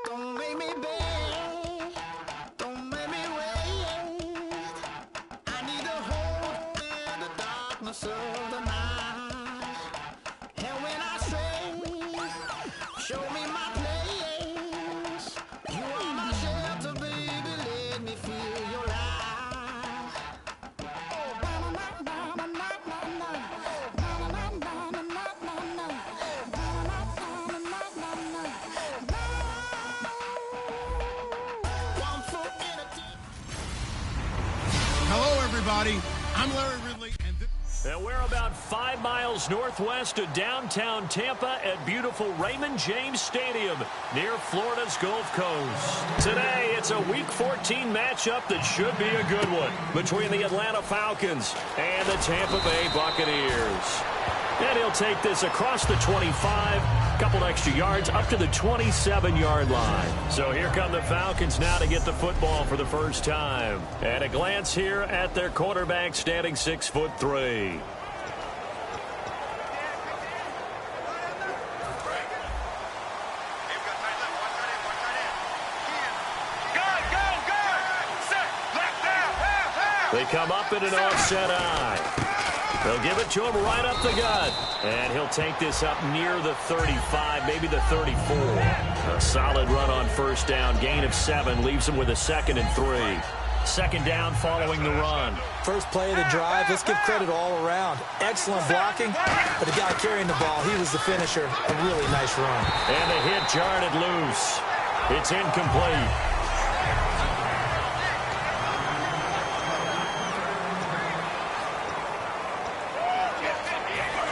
Don't make me beg, don't make me wait. I need a hold in the darkness of the night. And when I stray, show me my place. You are my shelter, baby, let me feel your light. Hello, everybody. I'm Larry Ridley. And we're about 5 miles northwest of downtown Tampa at beautiful Raymond James Stadium near Florida's Gulf Coast. Today, it's a Week 14 matchup that should be a good one between the Atlanta Falcons and the Tampa Bay Buccaneers. And he'll take this across the 25, couple extra yards up to the 27-yard line. So here come the Falcons now to get the football for the first time. At a glance here at their quarterback standing 6'3". They come up in an offset eye. They'll give it to him right up the gut. And he'll take this up near the 35, maybe the 34. A solid run on first down. Gain of 7 leaves him with a 2nd and 3. Second down following the run. First play of the drive. Let's give credit all around. Excellent blocking. But the guy carrying the ball, he was the finisher. A really nice run. And the hit jarred it loose. It's incomplete.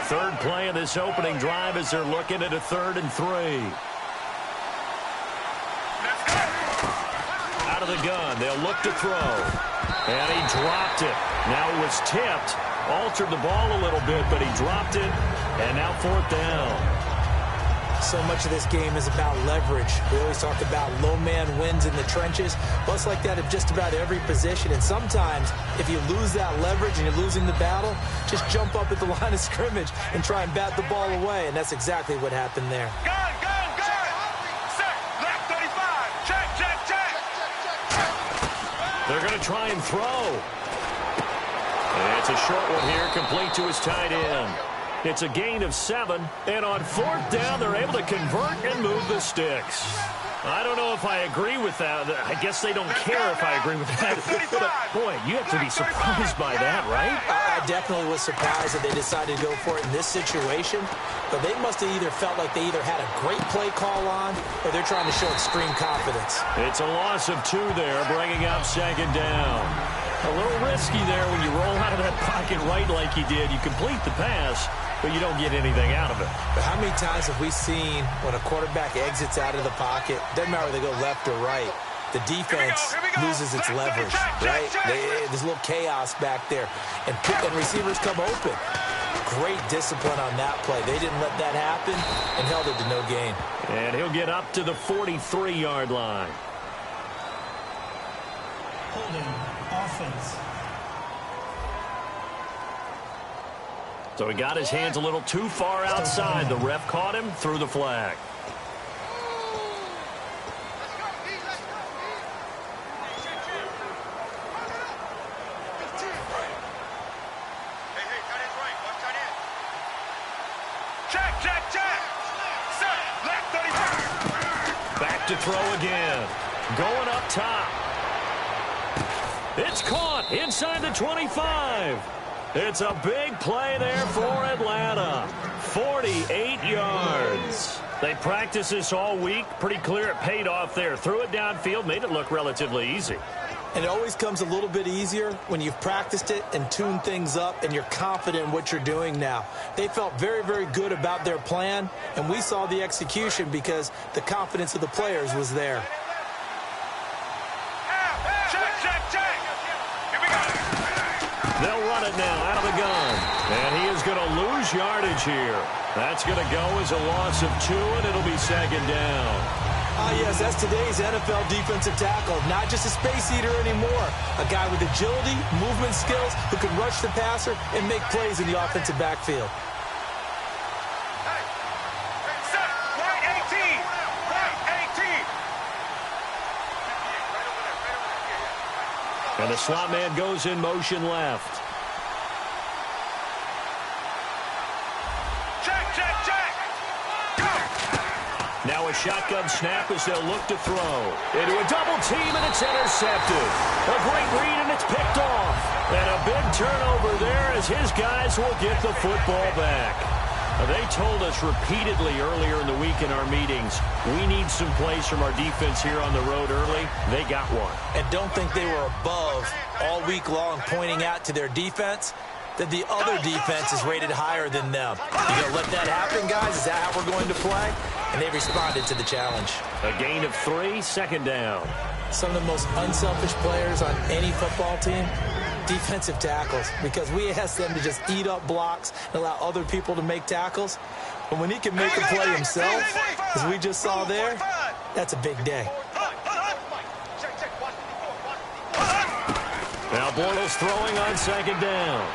Third play of this opening drive as they're looking at a 3rd and 3. Out of the gun, they'll look to throw. And he dropped it. Now it was tipped. Altered the ball a little bit, but he dropped it. And now 4th down. So much of this game is about leverage. We always talk about low man wins in the trenches. Well, it's like that in just about every position. And sometimes, if you lose that leverage and you're losing the battle, just jump up at the line of scrimmage and try and bat the ball away. And that's exactly what happened there. Gun! Set! Left 35! Check! They're going to try and throw. And it's a short one here, complete to his tight end. It's a gain of 7, and on 4th down, they're able to convert and move the sticks. I don't know if I agree with that. I guess they don't care if I agree with that. But, boy, you have to be surprised by that, right? I definitely was surprised that they decided to go for it in this situation. But they must have either felt like they either had a great play call on or they're trying to show extreme confidence. It's a loss of 2 there, bringing up 2nd down. A little risky there when you roll out of that pocket right like you did. You complete the pass, but you don't get anything out of it. But how many times have we seen when a quarterback exits out of the pocket, doesn't matter whether they go left or right, the defense loses its leverage, right? There's a little chaos back there, and receivers come open. Great discipline on that play. They didn't let that happen and held it to no gain. And he'll get up to the 43-yard line. Holding offense. So he got his hands a little too far outside. The ref caught him, threw the flag. Back to throw again. Going up top. It's caught inside the 25. It's a big play there for Atlanta. 48 yards. They practiced this all week. Pretty clear it paid off there. Threw it downfield, made it look relatively easy. And it always comes a little bit easier when you've practiced it and tuned things up and you're confident in what you're doing now. They felt very, very good about their plan, and we saw the execution because the confidence of the players was there. Check. Here we go. They'll run it now out of the gun. And he is going to lose yardage here. That's going to go as a loss of 2, and it'll be second down. Yes, that's today's NFL defensive tackle. Not just a space eater anymore. A guy with agility, movement skills, who can rush the passer and make plays in the offensive backfield. Set. Right 18. Right 18. And the slot man goes in motion left. Now a shotgun snap as they'll look to throw. Into a double team, and it's intercepted. A great read, and it's picked off. And a big turnover there as his guys will get the football back. They told us repeatedly earlier in the week in our meetings, we need some plays from our defense here on the road early. They got one. And don't think they were above all week long pointing out to their defense that the other defense is rated higher than them. You going to let that happen, guys? Is that how we're going to play? And they responded to the challenge. A gain of 3, second down. Some of the most unselfish players on any football team, defensive tackles, because we ask them to just eat up blocks and allow other people to make tackles. But when he can make a play himself, as we just saw there, that's a big day. Now Bortles throwing on second down.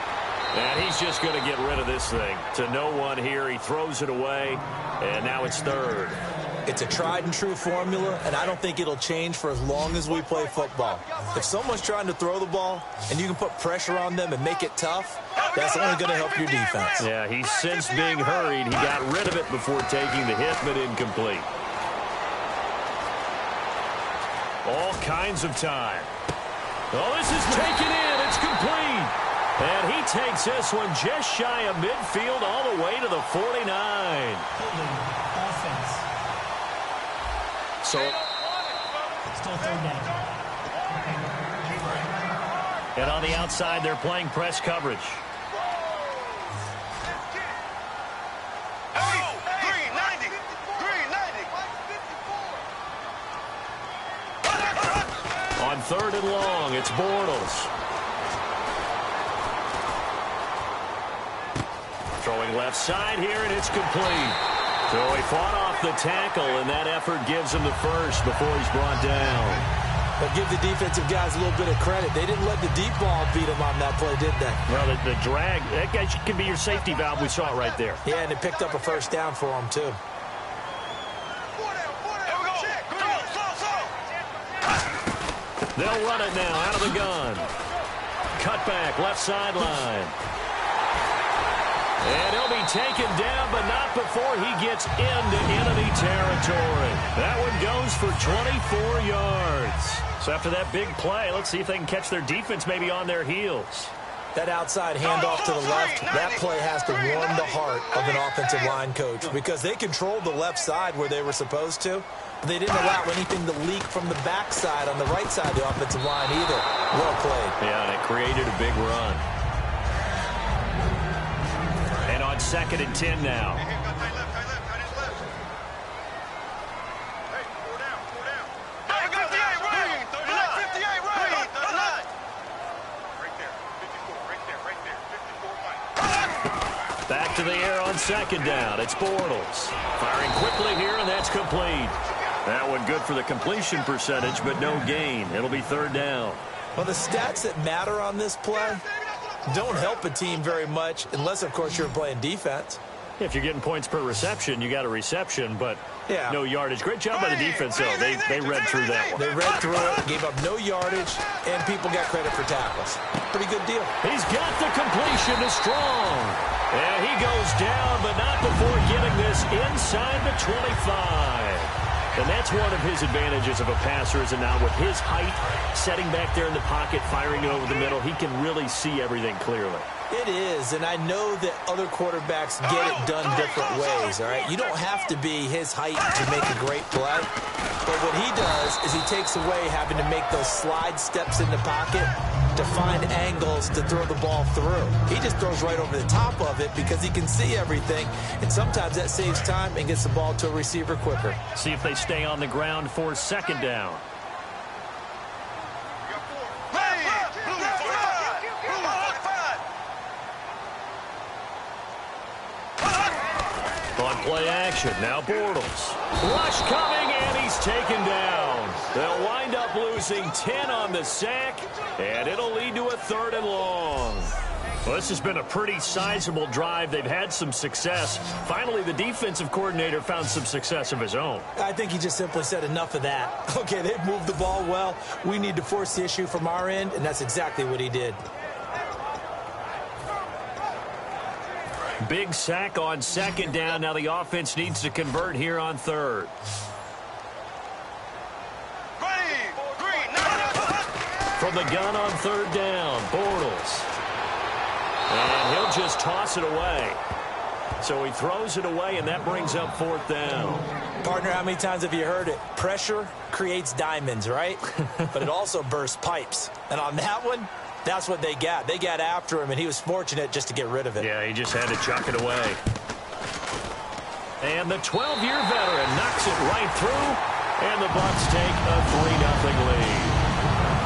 And he's just going to get rid of this thing. To no one here. He throws it away. And now it's third. It's a tried and true formula, and I don't think it'll change for as long as we play football. If someone's trying to throw the ball and you can put pressure on them and make it tough, that's only going to help your defense. Yeah, he's since being hurried. He got rid of it before taking the hit, but incomplete. All kinds of time. Oh, this is taken in. It's complete. And he takes this one just shy of midfield all the way to the 49. Holding offense. So, Still third down. and on the outside, they're playing press coverage. Green 90. On third and long, it's Bortles. Throwing left side here, and it's complete. So he fought off the tackle, and that effort gives him the first before he's brought down. But give the defensive guys a little bit of credit. They didn't let the deep ball beat them on that play, did they? Well, the drag, that guy can be your safety valve. We saw it right there. Yeah, and it picked up a first down for them, too. They'll run it now out of the gun. Cut back, left sideline. And he'll be taken down, but not before he gets into enemy territory. That one goes for 24 yards. So after that big play, let's see if they can catch their defense maybe on their heels. That outside handoff to the left, that play has to warm the heart of an offensive line coach because they controlled the left side where they were supposed to, but they didn't allow anything to leak from the backside on the right side of the offensive line either. Well played. Yeah, and it created a big run. And on 2nd and 10 now. Back to the air on 2nd down. It's Bortles. Firing quickly here, and that's complete. That one good for the completion percentage, but no gain. It'll be 3rd down. Well, the stats that matter on this play don't help a team very much unless, of course, you're playing defense. If you're getting points per reception, you got a reception, but yeah, no yardage. Great job by the defense, though. They read through that one. They read through it, gave up no yardage, and people got credit for tackles. Pretty good deal. He's got the completion to Strong. And he goes down, but not before getting this inside the 25. And that's one of his advantages of a passer, is now with his height, setting back there in the pocket, firing it over the middle, he can really see everything clearly. It is, and I know that other quarterbacks get it done different ways, all right? You don't have to be his height to make a great play, but what he does is he takes away having to make those slide steps in the pocket to find angles to throw the ball through. He just throws right over the top of it because he can see everything, and sometimes that saves time and gets the ball to a receiver quicker. See if they stay on the ground for second down. On play action, now Bortles. Rush coming, and he's taken down. They'll wind up losing 10 on the sack, and it'll lead to a 3rd and long. Well, this has been a pretty sizable drive. They've had some success. Finally, the defensive coordinator found some success of his own. I think he just simply said enough of that. Okay, they've moved the ball well. We need to force the issue from our end, and that's exactly what he did. Big sack on second down. Now the offense needs to convert here on 3rd. From the gun on 3rd down, Bortles. And he'll just toss it away. So he throws it away, and that brings up 4th down. Partner, how many times have you heard it? Pressure creates diamonds, right? But it also bursts pipes. And on that one, that's what they got. They got after him, and he was fortunate just to get rid of it. Yeah, he just had to chuck it away. And the 12-year veteran knocks it right through, and the Bucs take a 3-0 lead.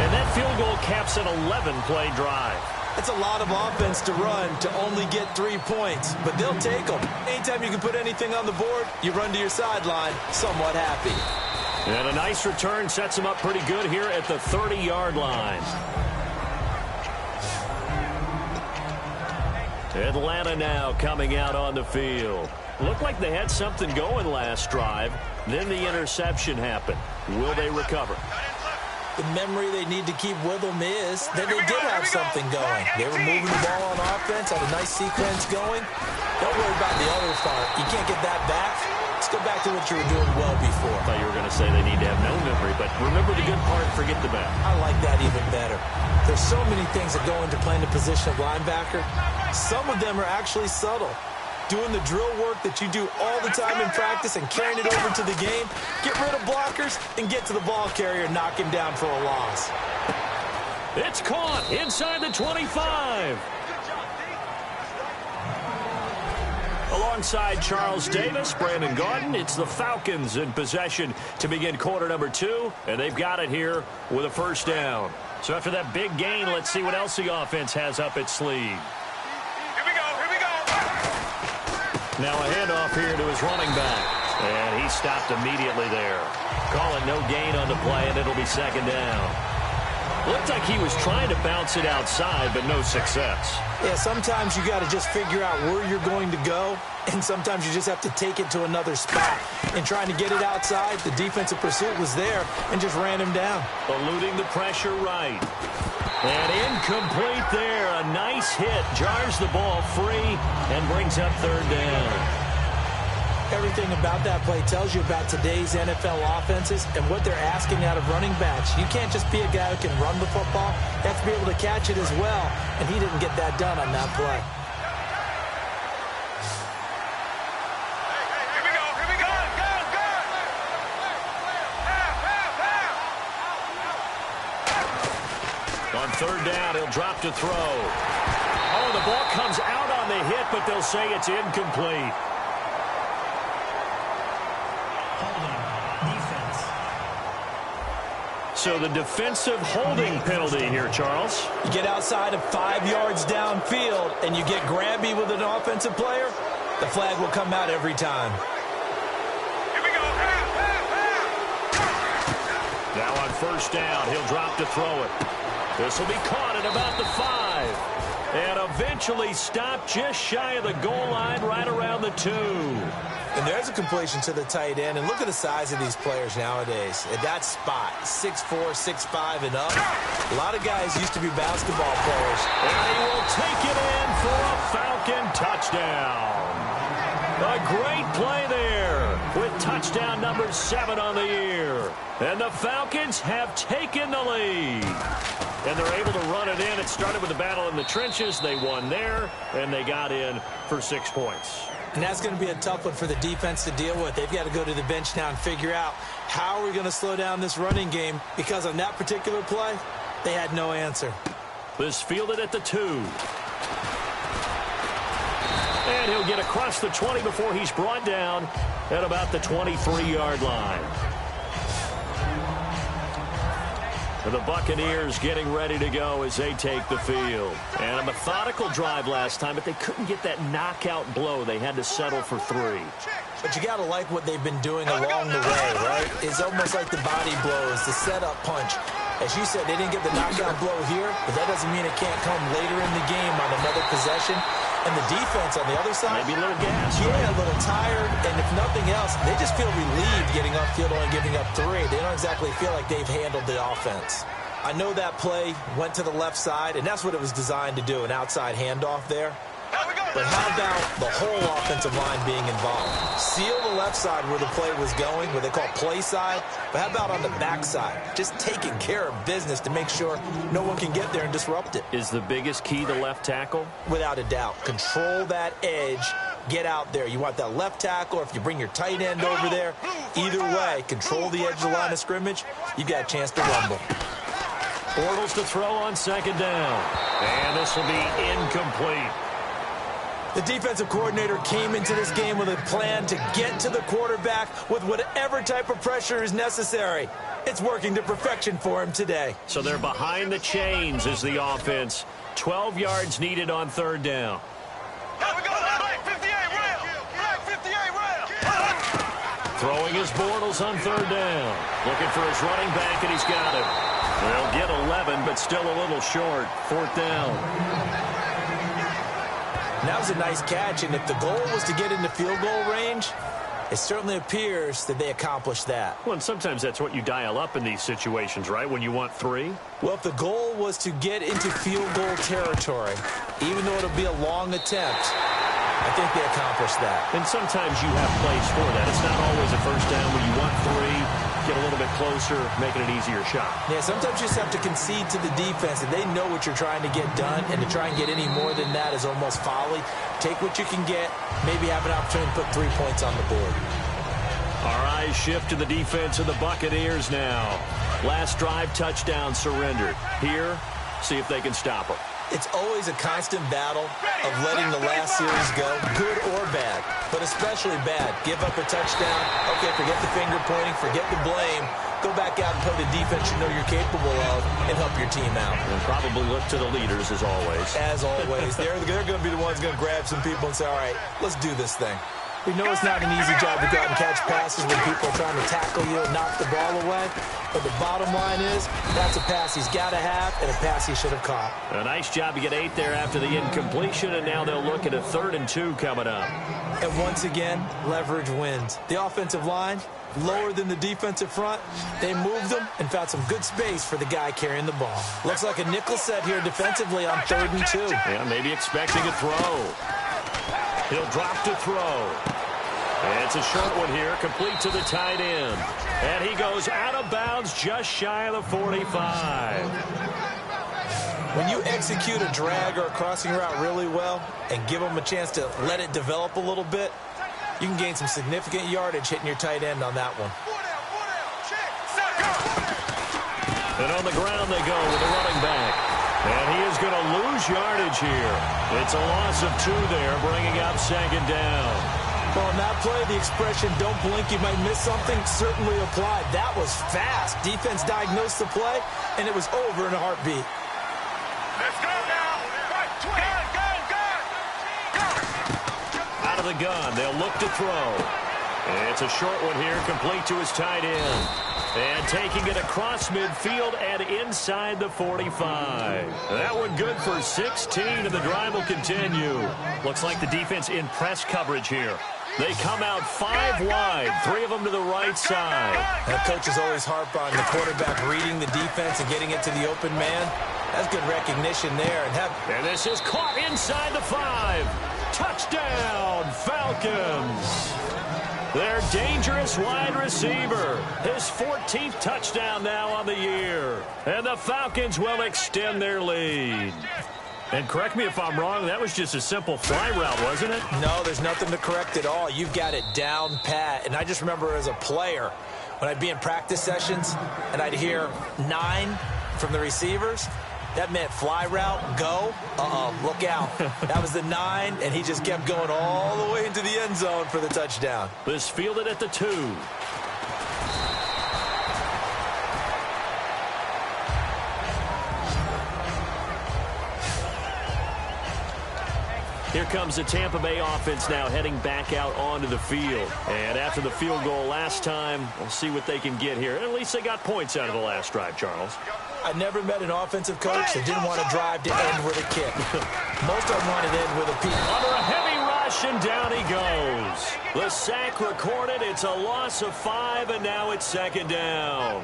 And that field goal caps an 11-play drive. It's a lot of offense to run to only get 3 points, but they'll take them. Anytime you can put anything on the board, you run to your sideline somewhat happy. And a nice return sets them up pretty good here at the 30-yard line. Atlanta now coming out on the field. Looked like they had something going last drive. Then the interception happened. Will they recover? The memory they need to keep with them is that they did have something going. They were moving the ball on offense, had a nice sequence going. Don't worry about the other part. You can't get that back. Let's go back to what you were doing well before. I thought you were going to say they need to have no memory, but remember the good part, forget the bad. I like that even better. There's so many things that go into playing the position of linebacker. Some of them are actually subtle. Doing the drill work that you do all the time in practice and carrying it over to the game. Get rid of blockers and get to the ball carrier and knock him down for a loss. It's caught inside the 25. Alongside Charles Davis, Brandon Gaudin, it's the Falcons in possession to begin quarter number 2, and they've got it here with a 1st down. So after that big gain, let's see what else the offense has up its sleeve. Now a handoff here to his running back. And he stopped immediately there. Calling no gain on the play, and it'll be 2nd down. Looked like he was trying to bounce it outside, but no success. Yeah, sometimes you got to just figure out where you're going to go, and sometimes you just have to take it to another spot. And trying to get it outside, the defensive pursuit was there and just ran him down. Eluding the pressure right. And incomplete there. A nice hit. Jars the ball free and brings up 3rd down. Everything about that play tells you about today's NFL offenses and what they're asking out of running backs. You can't just be a guy who can run the football. You have to be able to catch it as well, and he didn't get that done on that play. On 3rd down, he'll drop to throw. Oh, the ball comes out on the hit, but they'll say it's incomplete. So the defensive holding penalty here, Charles. You get outside of 5 yards downfield and you get grabby with an offensive player, the flag will come out every time. Here we go. Now on 1st down, he'll drop to throw it. This will be caught at about the 5. And eventually stopped just shy of the goal line right around the 2. And there's a completion to the tight end. And look at the size of these players nowadays. At that spot, 6'4", 6'5", and up. A lot of guys used to be basketball players. And he will take it in for a Falcon touchdown. A great play there with touchdown number 7 on the year. And the Falcons have taken the lead. And they're able to run it in it started with a battle in the trenches. They won there, and they got in for 6 points. And that's going to be a tough one for the defense to deal with. They've got to go to the bench now and figure out how are we going to slow down this running game, because on that particular play, they had no answer. This fielded at the 2. And he'll get across the 20 before he's brought down at about the 23-yard line. The Buccaneers getting ready to go as they take the field. And a methodical drive last time, but they couldn't get that knockout blow. They had to settle for 3. But you got to like what they've been doing along the way, right? It's almost like the body blows, the setup punch. As you said, they didn't get the knockout blow here, but that doesn't mean it can't come later in the game on another possession. And the defense on the other side, maybe a little gas. Yeah, right? A little tired. And if nothing else, they just feel relieved getting upfield only giving up 3. They don't exactly feel like they've handled the offense. I know that play went to the left side, and that's what it was designed to do, an outside handoff there. But how about the whole offensive line being involved? Seal the left side where the play was going, what they call play side. But how about on the back side? Just taking care of business to make sure no one can get there and disrupt it. Is the biggest key the left tackle? Without a doubt. Control that edge. Get out there. You want that left tackle, or if you bring your tight end over there, either way, control the edge of the line of scrimmage, you've got a chance to rumble. Bortles to throw on 2nd down. And this will be incomplete. The defensive coordinator came into this game with a plan to get to the quarterback with whatever type of pressure is necessary. It's working to perfection for him today. So they're behind the chains as the offense. 12 yards needed on 3rd down. Throwing his Bortles on 3rd down. Looking for his running back, and he's got him. They'll get 11, but still a little short. 4th down. That was a nice catch, and if the goal was to get into field goal range, it certainly appears that they accomplished that. Well, and sometimes that's what you dial up in these situations, right, when you want 3? Well, if the goal was to get into field goal territory, even though it'll be a long attempt, I think they accomplished that. And sometimes you have plays for that. It's not always a 1st down when you want 3. Get a little bit closer, making it easier shot. Yeah, sometimes you just have to concede to the defense, and they know what you're trying to get done, and to try and get any more than that is almost folly. Take what you can get, maybe have an opportunity to put 3 points on the board. Our eyes shift to the defense of the Buccaneers now. Last drive, touchdown surrendered. Here, see if they can stop them. It's always a constant battle of letting the last series go, good or bad, but especially bad. Give up a touchdown. Okay, forget the finger pointing, forget the blame. Go back out and play the defense you know you're capable of and help your team out. And probably look to the leaders, as always. As always. They're going to be the ones going to grab some people and say, all right, let's do this thing. We know it's not an easy job to go out and catch passes when people are trying to tackle you and knock the ball away. But the bottom line is, that's a pass he's got to have and a pass he should have caught. A nice job to get 8 there after the incompletion, and now they'll look at a 3rd and 2 coming up. And once again, leverage wins. The offensive line, lower than the defensive front. They moved them and found some good space for the guy carrying the ball. Looks like a nickel set here defensively on 3rd and 2. Yeah, maybe expecting a throw. He'll drop to throw. And it's a short one here, complete to the tight end. And he goes out of bounds just shy of the 45. When you execute a drag or a crossing route really well and give them a chance to let it develop a little bit, you can gain some significant yardage hitting your tight end on that one. And on the ground they go with the running back. And he is going to lose yardage here. It's a loss of 2 there, bringing up 2nd down. Well, on that play, the expression, don't blink, you might miss something, certainly applied. That was fast. Defense diagnosed the play, and it was over in a heartbeat. Let's go now. Out of the gun, they'll look to throw. And it's a short one here, complete to his tight end. And taking it across midfield and inside the 45. That one good for 16, and the drive will continue. Looks like the defense in press coverage here. They come out 5 wide, 3 of them to the right side. And coaches always harp on the quarterback reading the defense and getting it to the open man. That's good recognition there. And this is caught inside the 5. Touchdown, Falcons. Their dangerous wide receiver. His 14th touchdown now on the year. And the Falcons will extend their lead. And correct me if I'm wrong, that was just a simple fly route, wasn't it? No, there's nothing to correct at all. You've got it down pat. And I just remember as a player, when I'd be in practice sessions and I'd hear 9 from the receivers, that meant fly route, go, look out. That was the 9, and he just kept going all the way into the end zone for the touchdown. This fielded at the 2. Here comes the Tampa Bay offense now heading back out onto the field. And after the field goal last time, we'll see what they can get here. At least they got points out of the last drive, Charles. I never met an offensive coach that didn't want to drive to end with a kick. Most of them wanted to end with a peek. Under a heavy rush, and down he goes. The sack recorded. It's a loss of 5, and now it's second down.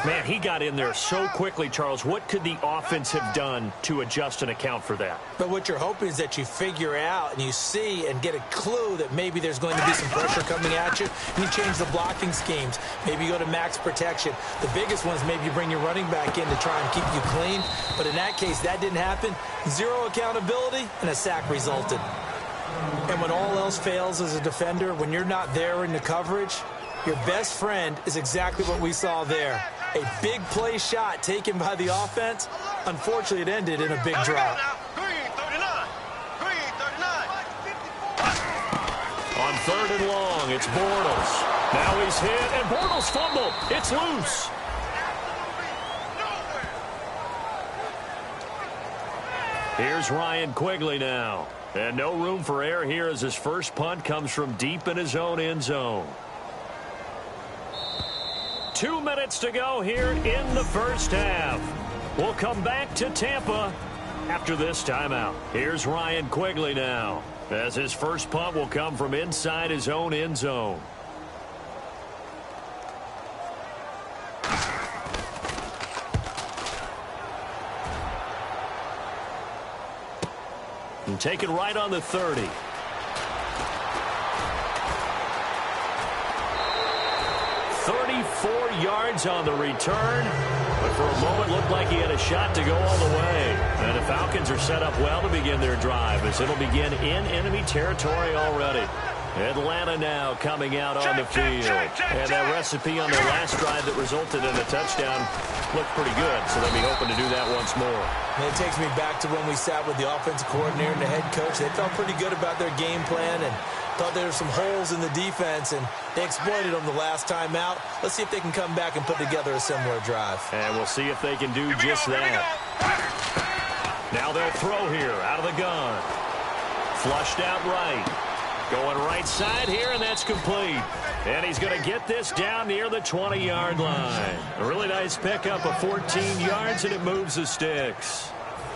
Man, he got in there so quickly, Charles. What could the offense have done to adjust and account for that? But what you're hoping is that you figure out and you see and get a clue that maybe there's going to be some pressure coming at you, and you change the blocking schemes. Maybe you go to max protection. The biggest one is maybe you bring your running back in to try and keep you clean. But in that case, that didn't happen. 0 accountability, and a sack resulted. And when all else fails as a defender, when you're not there in the coverage, your best friend is exactly what we saw there. A big play shot taken by the offense. Unfortunately, it ended in a big drop. On 3rd and long, it's Bortles. Now he's hit, and Bortles fumbled. It's loose. Here's Ryan Quigley now. And no room for error here as his first punt comes from deep in his own end zone. 2 minutes to go here in the first half. We'll come back to Tampa after this timeout. Here's Ryan Quigley now, as his first punt will come from inside his own end zone. And taken right on the 30. Yards on the return, but for a moment looked like he had a shot to go all the way. And the Falcons are set up well to begin their drive, as it'll begin in enemy territory already. Atlanta now coming out on the field. And that recipe on their last drive that resulted in a touchdown looked pretty good, so they'll be hoping to do that once more. And it takes me back to when we sat with the offensive coordinator and the head coach. They felt pretty good about their game plan and thought there were some holes in the defense, and they exploited them the last time out. Let's see if they can come back and put together a similar drive. And we'll see if they can do just that. Now they'll throw here out of the gun. Flushed out right. Going right side here, and that's complete. And he's going to get this down near the 20-yard line. A really nice pickup of 14 yards, and it moves the sticks.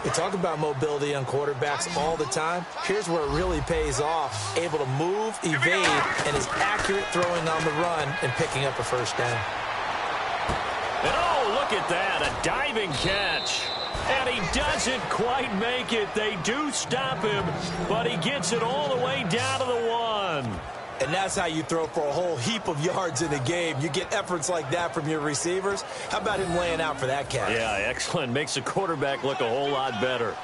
We talk about mobility on quarterbacks all the time. Here's where it really pays off. Able to move, evade, and is accurate throwing on the run and picking up a first down. And oh, look at that, a diving catch. And he doesn't quite make it. They do stop him, but he gets it all the way down to the 1. And that's how you throw for a whole heap of yards in a game. You get efforts like that from your receivers. How about him laying out for that catch? Yeah, excellent. Makes the quarterback look a whole lot better.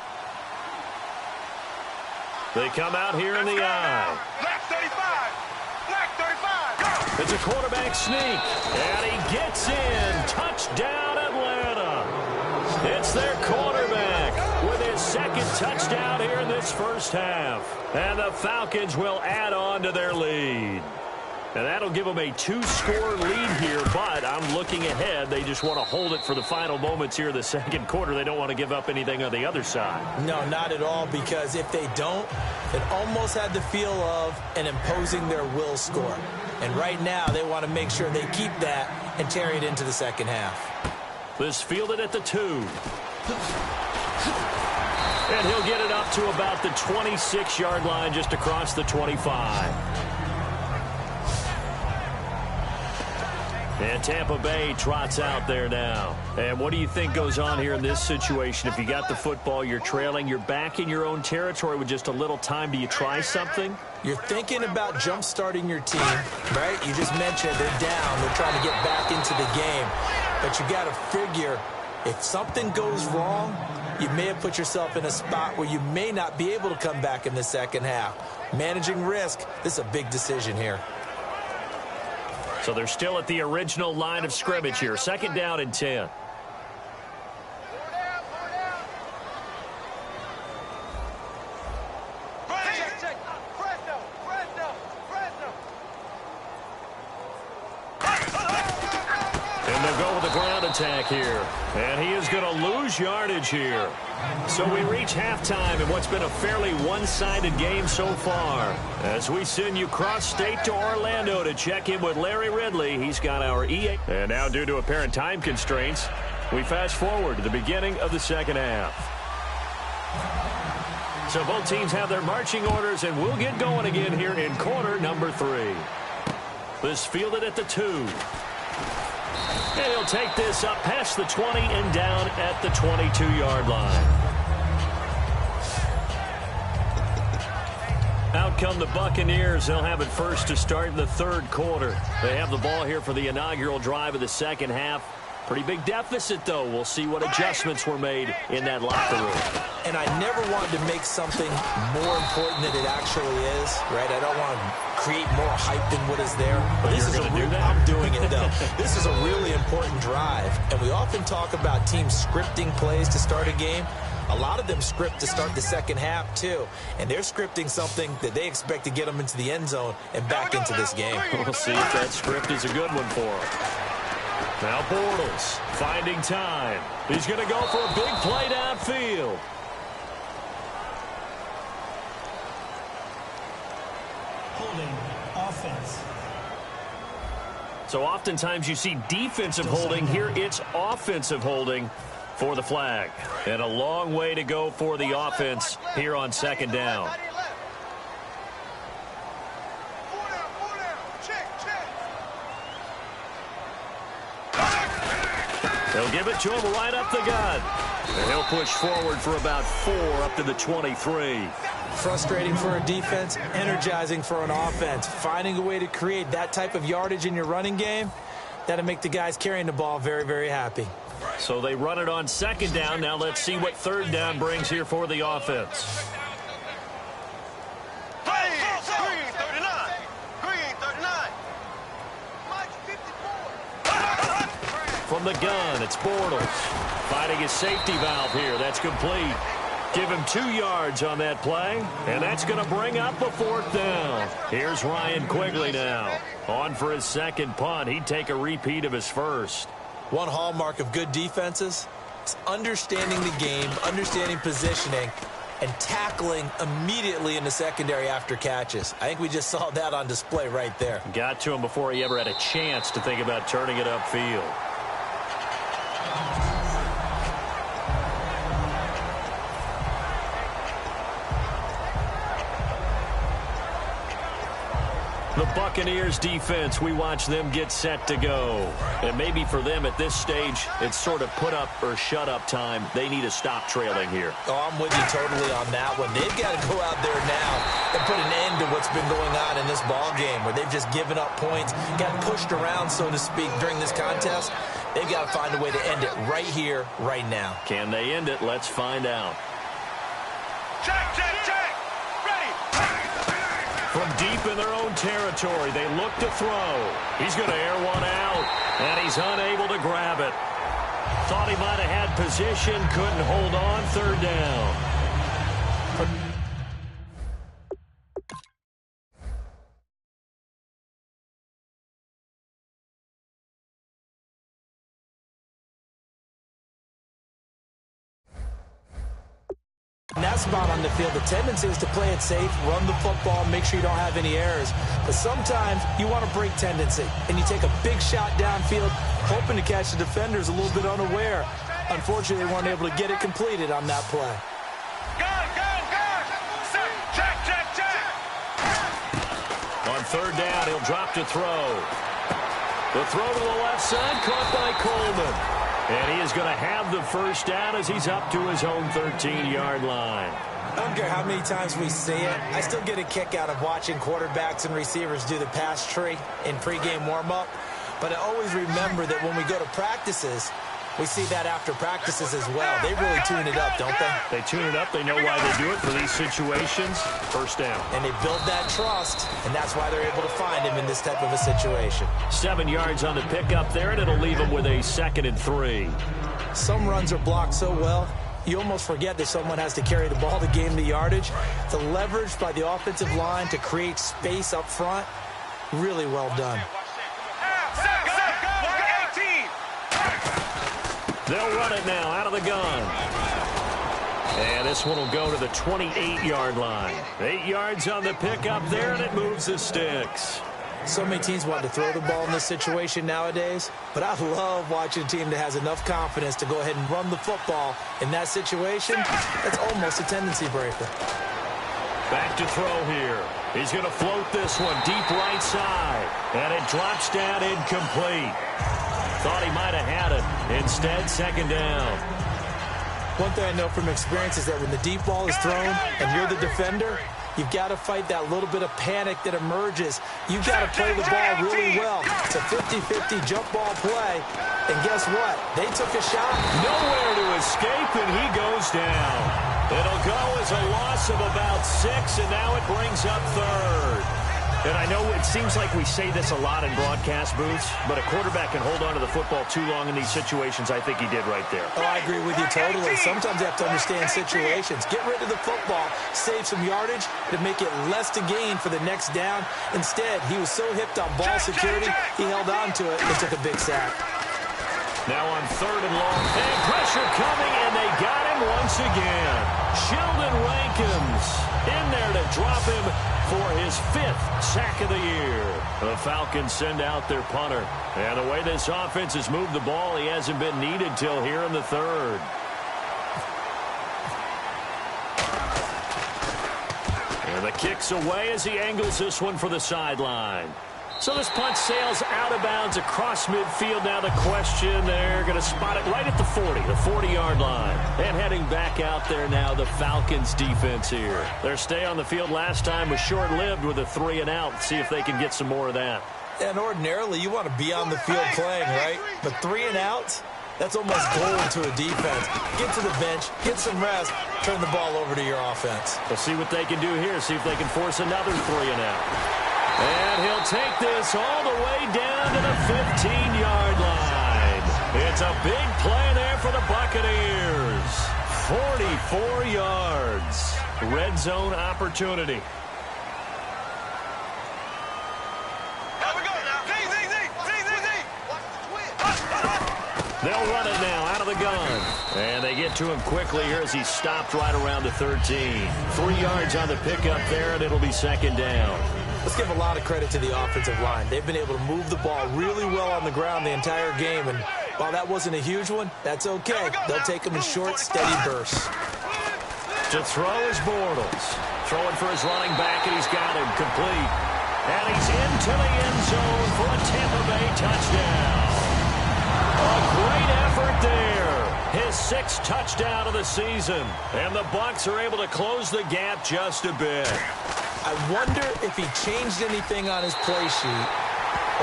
They come out here in the eye. Black 35. Black 35. Go. It's a quarterback sneak. And he gets in. Touchdown, Atlanta. It's their quarterback with his second touchdown here in this first half. And the Falcons will add on to their lead. And that'll give them a 2-score lead here, but I'm looking ahead. They just want to hold it for the final moments here in the second quarter. They don't want to give up anything on the other side. No, not at all, because if they don't, it almost had the feel of an imposing their will score. And right now, they want to make sure they keep that and carry it into the second half. This fielded at the 2. And he'll get it up to about the 26-yard line, just across the 25. And Tampa Bay trots out there now. And what do you think goes on here in this situation? If you got the football, you're trailing, you're back in your own territory with just a little time. Do you try something? You're thinking about jump-starting your team, right? You just mentioned they're down. They're trying to get back into the game. But you got to figure, if something goes wrong, you may have put yourself in a spot where you may not be able to come back in the second half. Managing risk, this is a big decision here. So they're still at the original line of scrimmage here. 2nd down and 10. And they'll go with the ground attack here. And he is going to lose yardage here. So we reach halftime in what's been a fairly one-sided game so far. As we send you cross-state to Orlando to check in with Larry Ridley. He's got our EA. And now, due to apparent time constraints, we fast forward to the beginning of the second half. So both teams have their marching orders, and we'll get going again here in quarter number 3. This fielded at the 2. And he'll take this up past the 20 and down at the 22-yard line. Out come the Buccaneers. They'll have it first to start in the 3rd quarter. They have the ball here for the inaugural drive of the second half. Pretty big deficit, though. We'll see what adjustments were made in that locker room. And I never wanted to make something more important than it actually is, right? I don't want to create more hype than what is there. But this is going to do that? I'm doing it, though. This is a really important drive. And we often talk about teams scripting plays to start a game. A lot of them script to start the second half, too. And they're scripting something that they expect to get them into the end zone and back into this game. We'll see if that script is a good one for them. Now Bortles finding time. He's going to go for a big play downfield. Holding offense. So oftentimes you see defensive holding. Here it's offensive holding for the flag. And a long way to go for the offense here on 2nd down. They'll give it to him right up the gut. And he'll push forward for about 4 up to the 23. Frustrating for a defense, energizing for an offense. Finding a way to create that type of yardage in your running game, that'll make the guys carrying the ball very, very happy. So they run it on 2nd down. Now let's see what 3rd down brings here for the offense. From the gun, it's Bortles. Finding his safety valve here. That's complete. Give him 2 yards on that play, and that's going to bring up a 4th down. Here's Ryan Quigley now. On for his 2nd punt. He'd take a repeat of his first. One hallmark of good defenses is understanding the game, understanding positioning, and tackling immediately in the secondary after catches. I think we just saw that on display right there. Got to him before he ever had a chance to think about turning it upfield. The Buccaneers defense, we watch them get set to go. And maybe for them at this stage, it's sort of put up or shut up time. They need to stop trailing here. Oh, I'm with you totally on that one. They've got to go out there now and put an end to what's been going on in this ball game where they've just given up points, got pushed around, so to speak, during this contest. They've got to find a way to end it right here, right now. Can they end it? Let's find out. Check, check, check. Ready. From deep in their own territory, they look to throw. He's going to air one out, and he's unable to grab it. Thought he might have had position, couldn't hold on. 3rd down. In that spot on the field, the tendency is to play it safe, run the football, make sure you don't have any errors. But sometimes you want to break tendency, and you take a big shot downfield, hoping to catch the defenders a little bit unaware. Unfortunately, they weren't able to get it completed on that play. Gun. Check, check, check. On 3rd down, he'll drop to throw. The throw to the left side, caught by Coleman. And he is going to have the first down as he's up to his own 13-yard line. I don't care how many times we see it. I still get a kick out of watching quarterbacks and receivers do the pass tree in pregame warm-up. But I always remember that when we go to practices, We see that after practices as well. They really tune it up, don't they? They tune it up. They know why they do it for these situations. First down. And they build that trust, and that's why they're able to find him in this type of a situation. 7 yards on the pickup there, and it'll leave them with a 2nd and 3. Some runs are blocked so well, you almost forget that someone has to carry the ball to gain the yardage. The leverage by the offensive line to create space up front, really well done. They'll run it now out of the gun. And this one will go to the 28-yard line. 8 yards on the pickup there, and it moves the sticks. So many teams want to throw the ball in this situation nowadays, but I love watching a team that has enough confidence to go ahead and run the football. In that situation, that's almost a tendency breaker. Back to throw here. He's going to float this one deep right side, and it drops down incomplete. Thought he might have had it. Instead, 2nd down. One thing I know from experience is that when the deep ball is thrown and you're the defender, you've got to fight that little bit of panic that emerges. You've got to play the ball really well. It's a 50-50 jump ball play. And guess what? They took a shot. Nowhere to escape, and he goes down. It'll go as a loss of about 6, and now it brings up 3rd. And I know it seems like we say this a lot in broadcast booths, but a quarterback can hold on to the football too long in these situations. I think he did right there. Oh, I agree with you totally. Sometimes you have to understand situations. Get rid of the football, save some yardage to make it less to gain for the next down. Instead, he was so hipped on ball security, he held on to it and took a big sack. Now on 3rd and long, and pressure coming, and they got him once again. Sheldon Rankins in there to drop him for his 5th sack of the year. The Falcons send out their punter. And the way this offense has moved the ball, he hasn't been needed till here in the 3rd. And the kick's away as he angles this one for the sideline. So this punt sails out of bounds across midfield. Now the question, they're going to spot it right at the 40, the 40-yard line. And heading back out there now, the Falcons defense here. Their stay on the field last time was short-lived with a 3-and-out. See if they can get some more of that. And ordinarily, you want to be on the field playing, right? But 3-and-outs, that's almost gold to a defense. Get to the bench, get some rest, turn the ball over to your offense. We'll see what they can do here, see if they can force another 3-and-out. And he'll take this all the way down to the 15-yard line. It's a big play there for the Buccaneers. 44 yards. Red zone opportunity. They'll run it now out of the gun. And they get to him quickly here as he stopped right around the 13. 3 yards on the pickup there, and it'll be 2nd down. Let's give a lot of credit to the offensive line. They've been able to move the ball really well on the ground the entire game. And while that wasn't a huge one, that's okay. They'll take them in short, steady bursts. To throw is Bortles. Throwing for his running back, and he's got him complete. And he's into the end zone for a Tampa Bay touchdown. A great effort there. His 6th touchdown of the season. And the Bucs are able to close the gap just a bit. I wonder if he changed anything on his play sheet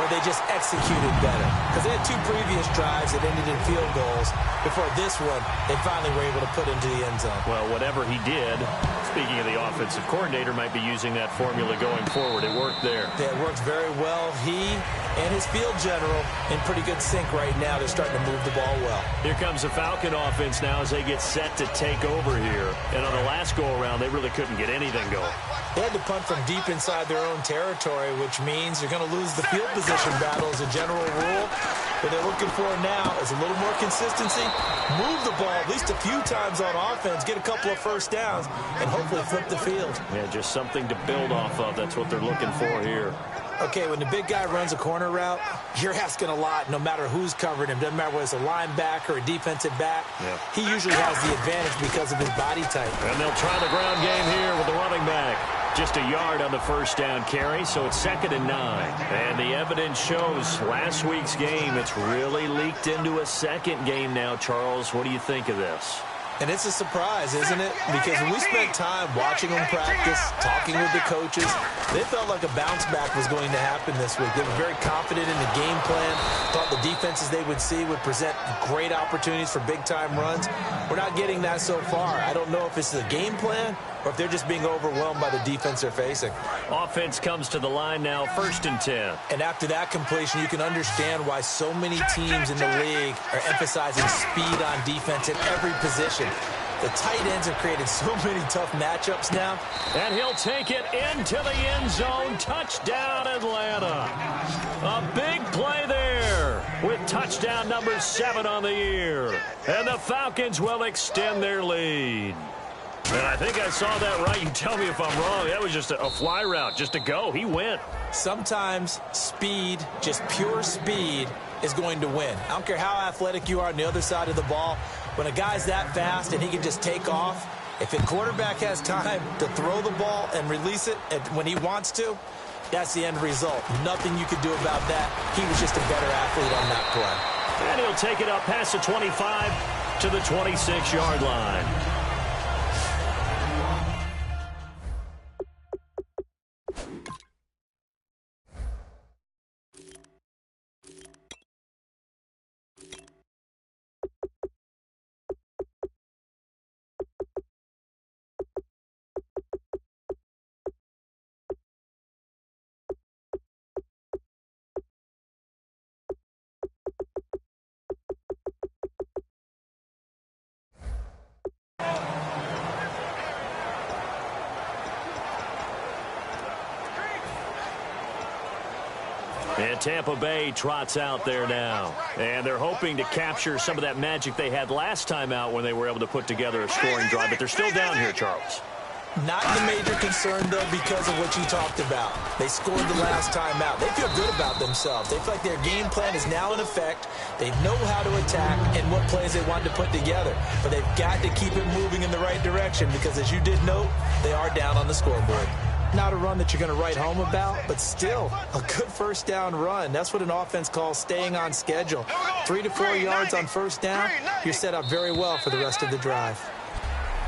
or they just executed better. Because they had 2 previous drives that ended in field goals. Before this one, they finally were able to put into the end zone. Well, whatever he did, speaking of the offensive coordinator, might be using that formula going forward. It worked there. Yeah, it worked very well. He and his field general in pretty good sync right now. They're starting to move the ball well. Here comes the Falcon offense now as they get set to take over here. And on the last go-around, they really couldn't get anything going. They had to punt from deep inside their own territory, which means they're going to lose the field position battle as a general rule. What they're looking for now is a little more consistency, move the ball at least a few times on offense, get a couple of first downs, and hopefully flip the field. Yeah, just something to build off of. That's what they're looking for here. Okay, when the big guy runs a corner route, you're asking a lot no matter who's covering him. Doesn't matter whether it's a linebacker or a defensive back. Yeah. He usually has the advantage because of his body type. And they'll try the ground game here with the running back. Just a yard on the first down carry, so it's 2nd and 9. And the evidence shows last week's game, it's really leaked into a second game now, Charles. What do you think of this? And it's a surprise, isn't it? Because when we spent time watching them practice, talking with the coaches, they felt like a bounce back was going to happen this week. They were very confident in the game plan, thought the defenses they would see would present great opportunities for big-time runs. We're not getting that so far. I don't know if it's the game plan or if they're just being overwhelmed by the defense they're facing. Offense comes to the line now, 1st and 10. And after that completion, you can understand why so many teams in the league are emphasizing speed on defense at every position. The tight ends have created so many tough matchups now. And he'll take it into the end zone. Touchdown, Atlanta. A big play there with touchdown number 7 on the year. And the Falcons will extend their lead. And I think I saw that right. You tell me if I'm wrong. That was just a fly route, just a go. He went. Sometimes speed, just pure speed, is going to win. I don't care how athletic you are on the other side of the ball. When a guy's that fast and he can just take off, if a quarterback has time to throw the ball and release it when he wants to, that's the end result. Nothing you could do about that. He was just a better athlete on that play. And he'll take it up past the 25 to the 26-yard line. And Tampa Bay trots out there now. And they're hoping to capture some of that magic they had last time out when they were able to put together a scoring drive. But they're still down here, Charles. Not the major concern, though, because of what you talked about. They scored the last time out. They feel good about themselves. They feel like their game plan is now in effect. They know how to attack and what plays they want to put together. But they've got to keep it moving in the right direction because, as you did note, they are down on the scoreboard. Not a run that you're going to write home about, but still a good first down run. That's what an offense calls staying on schedule. 3 to 4 yards on first down, you're set up very well for the rest of the drive.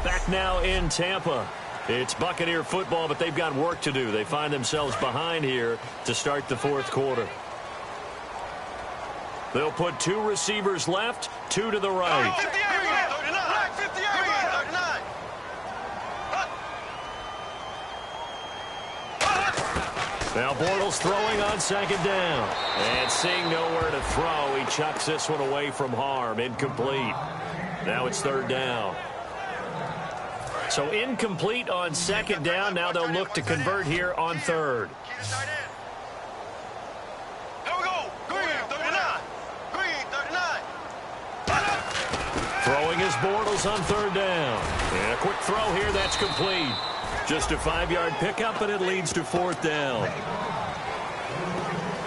Back now in Tampa. It's Buccaneer football, but they've got work to do. They find themselves behind here to start the 4th quarter. They'll put 2 receivers left, 2 to the right. Now Bortles throwing on 2nd down. And seeing nowhere to throw, he chucks this one away from harm. Incomplete. Now it's 3rd down. So incomplete on 2nd down. Now they'll look to convert here on 3rd. Throwing his Bortles on 3rd down. And a quick throw here. That's complete. Just a 5-yard pickup, and it leads to 4th down.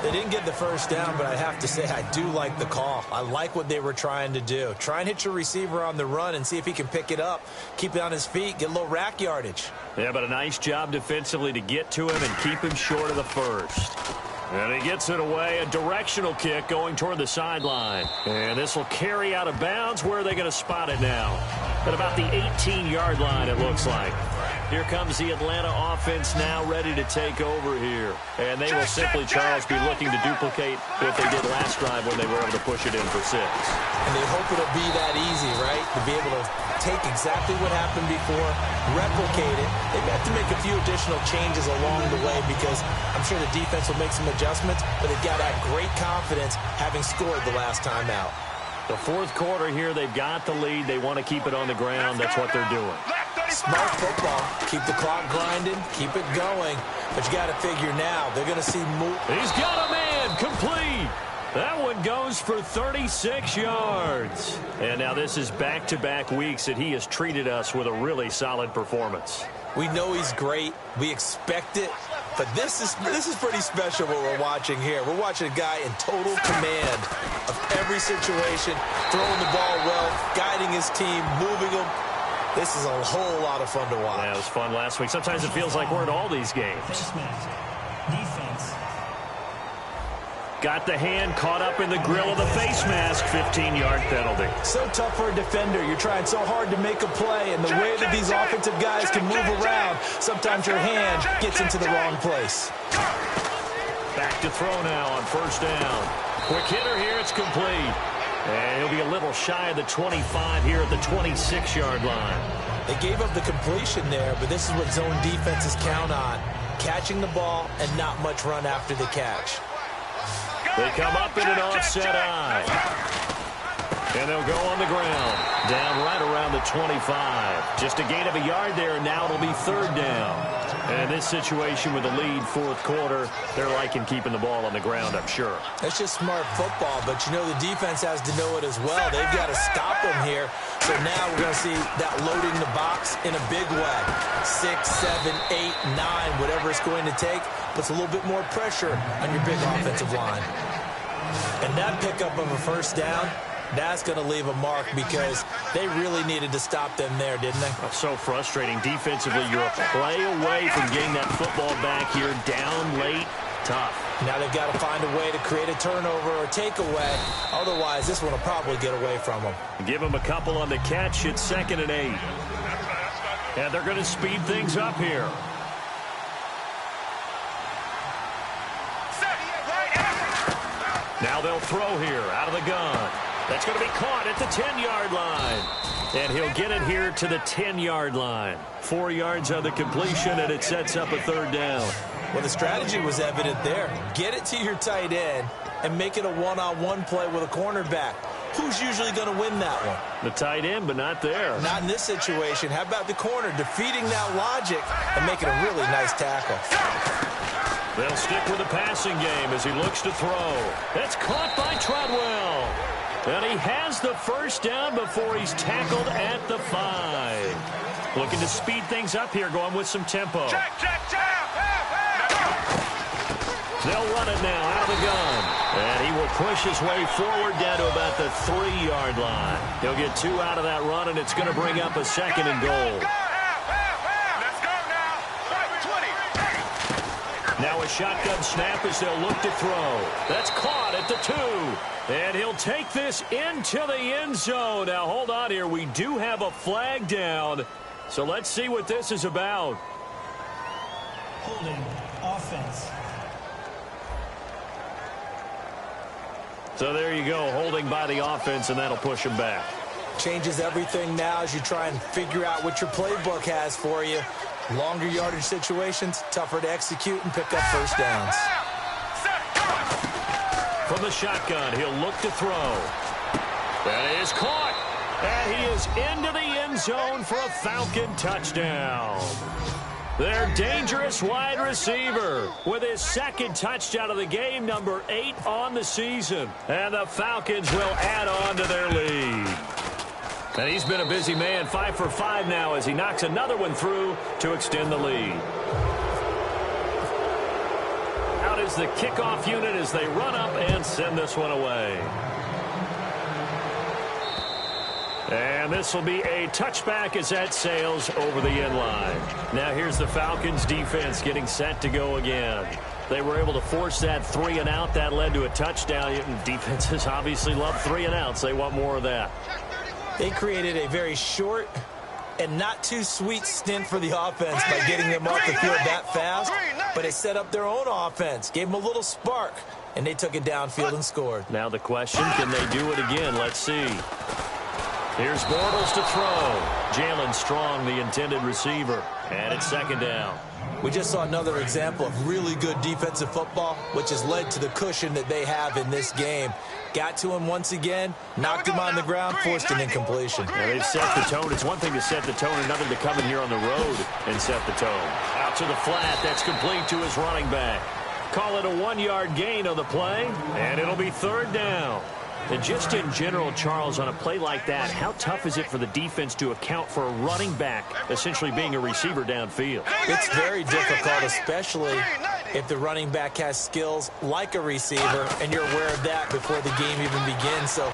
They didn't get the first down, but I have to say I do like the call. I like what they were trying to do. Try and hit your receiver on the run and see if he can pick it up, keep it on his feet, get a little rack yardage. Yeah, but a nice job defensively to get to him and keep him short of the first. And he gets it away, a directional kick going toward the sideline. And this will carry out of bounds. Where are they going to spot it now? At about the 18-yard line, it looks like. Here comes the Atlanta offense now ready to take over here. And they will simply, Charles, be looking to duplicate what they did last drive when they were able to push it in for 6. And they hope it'll be that easy, right? To be able to take exactly what happened before, replicate it. They may have to make a few additional changes along the way because I'm sure the defense will make some adjustments, but they've got that great confidence having scored the last time out. The 4th quarter here, they've got the lead. They want to keep it on the ground. That's what they're doing. Smart football. Keep the clock grinding. Keep it going. But you got to figure now, they're going to see more. He's got a man. Complete. That one goes for 36 yards. And now this is back-to-back weeks that he has treated us with a really solid performance. We know he's great. We expect it. But this is pretty special what we're watching here. We're watching a guy in total command of every situation, throwing the ball well, guiding his team, moving them. This is a whole lot of fun to watch. Yeah, it was fun last week. Sometimes it feels like we're in all these games. Defense. Got the hand caught up in the grill of the face mask. 15-yard penalty. So tough for a defender. You're trying so hard to make a play, and the way that these offensive guys can move around, sometimes your hand gets into the wrong place. Back to throw now on first down. Quick hitter here. It's complete. And he'll be a little shy of the 25 here at the 26-yard line. They gave up the completion there, but this is what zone defenses count on. Catching the ball and not much run after the catch. They come up in an offset eye. And they'll go on the ground. Down right around the 25. Just a gain of a yard there, and now it'll be third down. And this situation with the lead fourth quarter, they're liking keeping the ball on the ground, I'm sure. That's just smart football, but you know the defense has to know it as well. They've got to stop them here. So now we're going to see that loading the box in a big way. 6, 7, 8, 9, whatever it's going to take, puts a little bit more pressure on your big offensive line. And that pickup of a first down, that's going to leave a mark because they really needed to stop them there, didn't they? That's so frustrating. Defensively, you're a play away from getting that football back here. Down late, tough. Now they've got to find a way to create a turnover or takeaway. Otherwise, this one will probably get away from them. Give them a couple on the catch. It's 2nd and 8. And they're going to speed things up here. Now they'll throw here out of the gun. That's going to be caught at the 10-yard line. And he'll get it here to the 10-yard line. 4 yards on the completion, and it sets up a third down. Well, the strategy was evident there. Get it to your tight end and make it a one-on-one play with a cornerback. Who's usually going to win that one? The tight end, but not there. Not in this situation. How about the corner defeating that logic and making a really nice tackle? They'll stick with the passing game as he looks to throw. That's caught by Treadwell. And he has the first down before he's tackled at the 5. Looking to speed things up here, going with some tempo. They'll run it now out of the gun. And he will push his way forward down to about the 3-yard line. He'll get 2 out of that run, and it's going to bring up a 2nd and goal. Now a shotgun snap as they'll look to throw. That's caught at the 2. And he'll take this into the end zone. Now hold on here. We do have a flag down. So let's see what this is about. Holding offense. So there you go, holding by the offense, and that'll push him back. Changes everything now as you try and figure out what your playbook has for you. Longer yardage situations, tougher to execute and pick up first downs. From the shotgun, he'll look to throw. That is caught. And he is into the end zone for a Falcon touchdown. Their dangerous wide receiver with his 2nd touchdown of the game, number 8 on the season. And the Falcons will add on to their lead. And he's been a busy man, 5 for 5 now as he knocks another one through to extend the lead. Out is the kickoff unit as they run up and send this one away. And this will be a touchback as that sails over the end line. Now here's the Falcons defense getting set to go again. They were able to force that 3 and out. That led to a touchdown. Defenses obviously love 3 and outs. They want more of that. They created a very short and not too sweet stint for the offense by getting them off the field that fast, but it set up their own offense, gave them a little spark, and they took it downfield and scored. Now the question, can they do it again? Let's see. Here's Bortles to throw. Jalen Strong, the intended receiver, and it's 2nd down. We just saw another example of really good defensive football, which has led to the cushion that they have in this game. Got to him once again, knocked him on the ground, forced an incompletion. Now they've set the tone. It's one thing to set the tone, another to come in here on the road and set the tone. Out to the flat. That's complete to his running back. Call it a 1-yard gain on the play, and it'll be 3rd down. And just in general, Charles, on a play like that, how tough is it for the defense to account for a running back essentially being a receiver downfield? It's very difficult, especially if the running back has skills like a receiver, and you're aware of that before the game even begins. So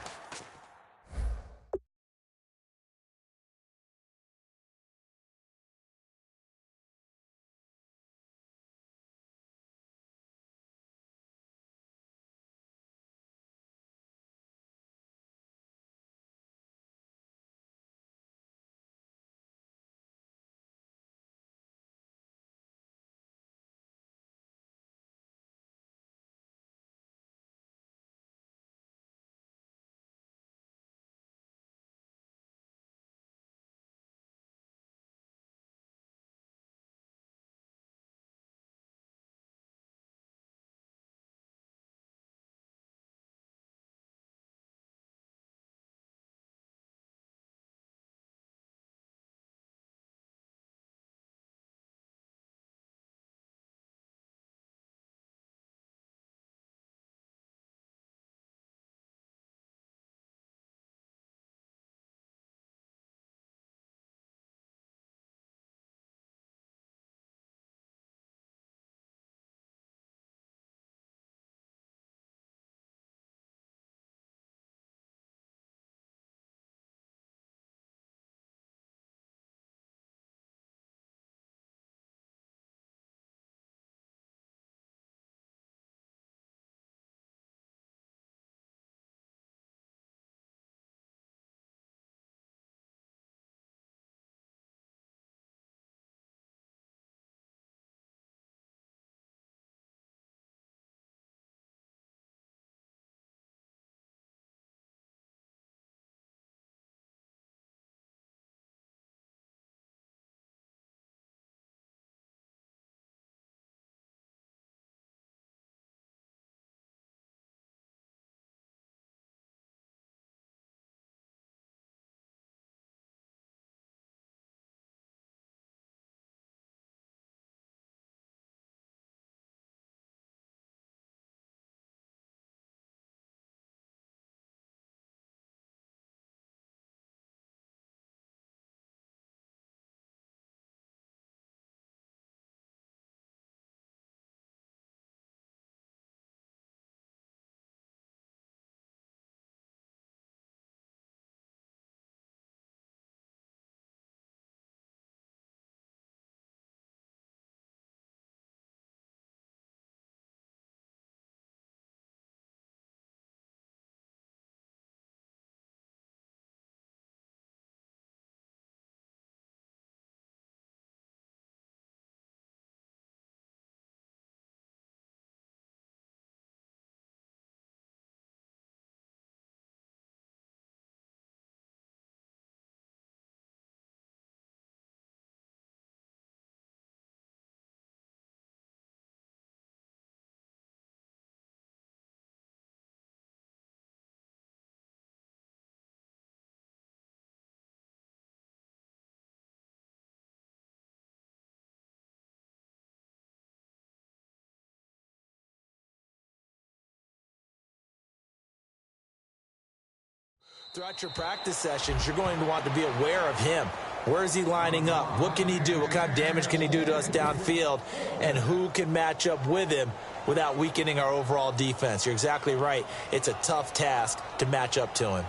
Throughout your practice sessions, you're going to want to be aware of him. Where is he lining up? What can he do? What kind of damage can he do to us downfield? And who can match up with him without weakening our overall defense? You're exactly right. It's a tough task to match up to him.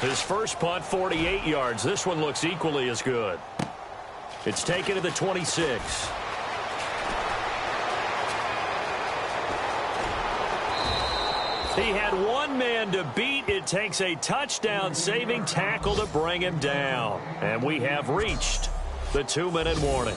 His first punt, 48 yards. This one looks equally as good. It's taken to the 26. He had one man to beat. It takes a touchdown-saving tackle to bring him down. And we have reached the 2-minute warning.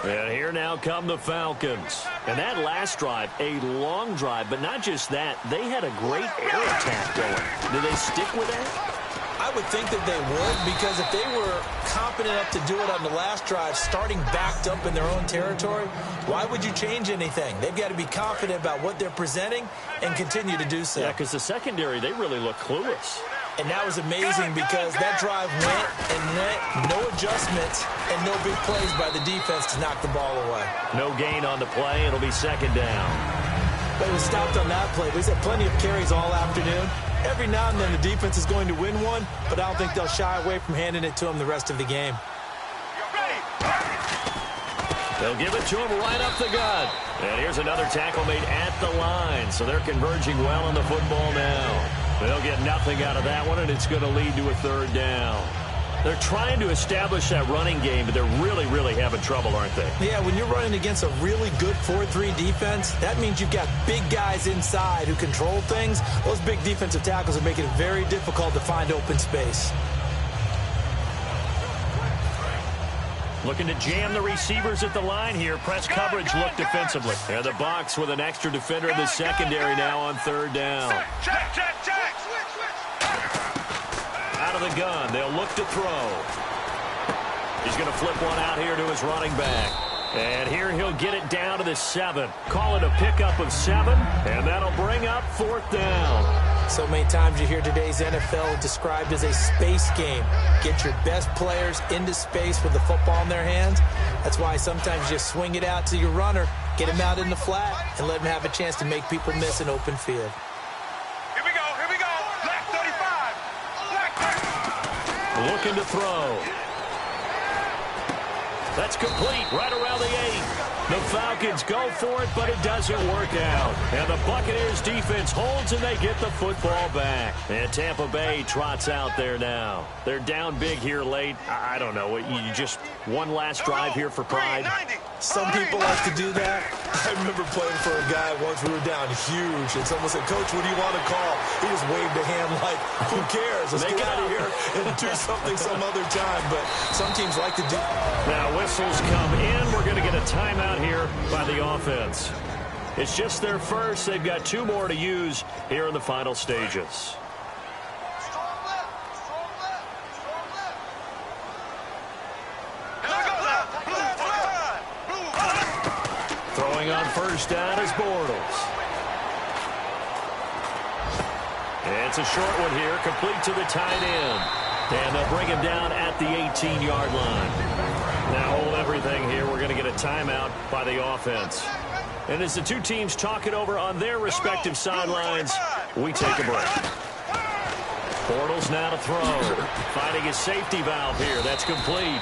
And here now come the Falcons. And that last drive, a long drive, but not just that. They had a great air attack going. Do they stick with that? I would think that they would, because if they were confident enough to do it on the last drive, starting backed up in their own territory, why would you change anything? They've got to be confident about what they're presenting and continue to do so. Yeah, because the secondary, they really look clueless. And that was amazing because that drive went and went, no adjustments, and no big plays by the defense to knock the ball away. No gain on the play. It'll be second down. But it was stopped on that play. He's had plenty of carries all afternoon. Every now and then the defense is going to win one, but I don't think they'll shy away from handing it to him the rest of the game. They'll give it to him right up the gut. And here's another tackle made at the line, so they're converging well on the football now. They'll get nothing out of that one, and it's going to lead to a third down. They're trying to establish that running game, but they're really, really having trouble, aren't they? Yeah, when you're running against a really good 4-3 defense, that means you've got big guys inside who control things. Those big defensive tackles are making it very difficult to find open space. Looking to jam the receivers at the line here. Press coverage look defensively. And the Bucs with an extra defender in the secondary now on third down. Check, check, check. Out of the gun, they'll look to throw. He's going to flip one out here to his running back. And here he'll get it down to the 7. Call it a pickup of 7, and that'll bring up fourth down. So many times you hear today's NFL described as a space game. Get your best players into space with the football in their hands. That's why sometimes you just swing it out to your runner, get him out in the flat, and let him have a chance to make people miss an open field. Looking to throw. That's complete right around the 8. The Falcons go for it, but it doesn't work out. And the Buccaneers defense holds, and they get the football back. And Tampa Bay trots out there now. They're down big here late. I don't know. You just one last drive here for pride. Some people like to do that. I remember playing for a guy once. We were down huge, and someone said, "Coach, what do you want to call?" He just waved a hand like, "Who cares? Let's get out of here and do something some other time." But some teams like to do. Now whistles come in. We're going to get a timeout here by the offense. It's just their first. They've got 2 more to use here in the final stages. Throwing on first down is Bortles. It's a short one here, complete to the tight end. And they'll bring him down at the 18-yard line. Now hold everything here. We're going to get a timeout by the offense. And as the two teams talk it over on their respective sidelines, we take a break. Bortles now to throw. Finding his safety valve here. That's complete.